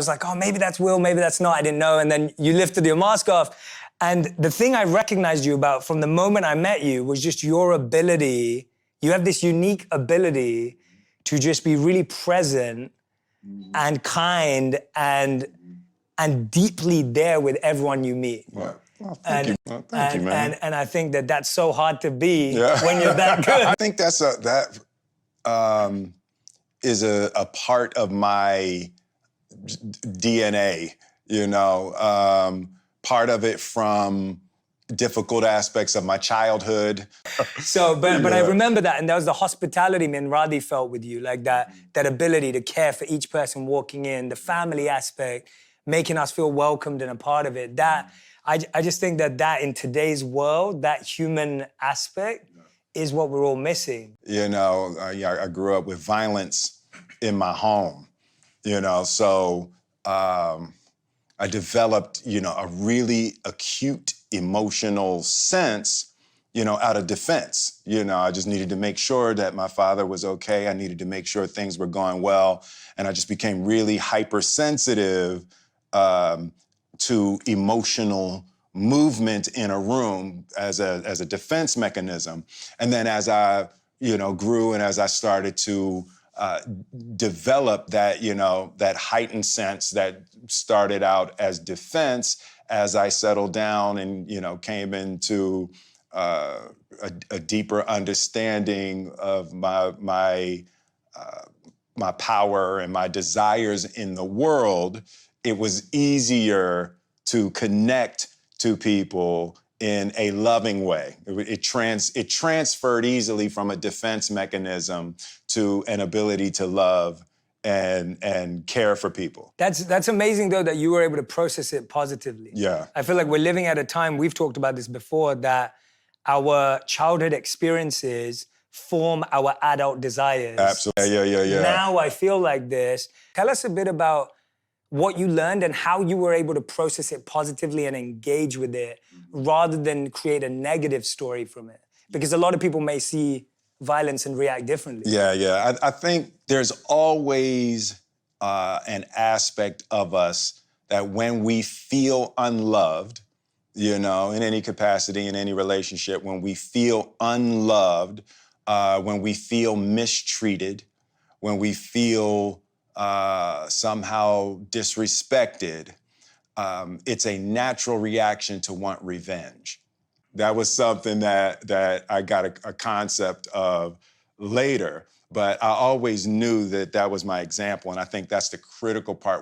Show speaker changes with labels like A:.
A: was like, oh, maybe that's Will, maybe that's not, I didn't know. And then you lifted your mask off. And the thing I recognized you about from the moment I met you was just your ability. You have this unique ability to just be really present and kind and deeply there with everyone you meet.
B: Right. Well, thank you. Well, thank you, man.
A: And I think that that's so hard to be when you're that good.
B: I think that is a part of my DNA, you know, part of it from difficult aspects of my childhood.
A: So, but I remember that, and that was the hospitality Radhi felt with you, like that ability to care for each person walking in, the family aspect, making us feel welcomed and a part of it. That I just think that in today's world, that human aspect is what we're all missing.
B: You know, I grew up with violence in my home, you know, so I developed, you know, a really acute emotional sense, you know, out of defense. You know, I just needed to make sure that my father was okay. I needed to make sure things were going well. And I just became really hypersensitive to emotional movement in a room as a defense mechanism. And then as I, you know, grew and as I started to develop that, you know, that heightened sense that started out as defense, as I settled down and, you know, came into a deeper understanding of my power and my desires in the world, it was easier to connect to people in a loving way. It transferred easily from a defense mechanism to an ability to love and care for people.
A: That's amazing, though, that you were able to process it positively.
B: Yeah.
A: I feel like we're living at a time, we've talked about this before, that our childhood experiences form our adult desires.
B: Absolutely. Yeah.
A: Now I feel like this. Tell us a bit about what you learned and how you were able to process it positively and engage with it rather than create a negative story from it. Because a lot of people may see violence and react differently.
B: Yeah. I think there's always an aspect of us that when we feel unloved, you know, in any capacity, in any relationship, when we feel unloved, when we feel mistreated, when we feel somehow disrespected, it's a natural reaction to want revenge. That was something that I got a concept of later, but I always knew that was my example, and I think that's the critical part.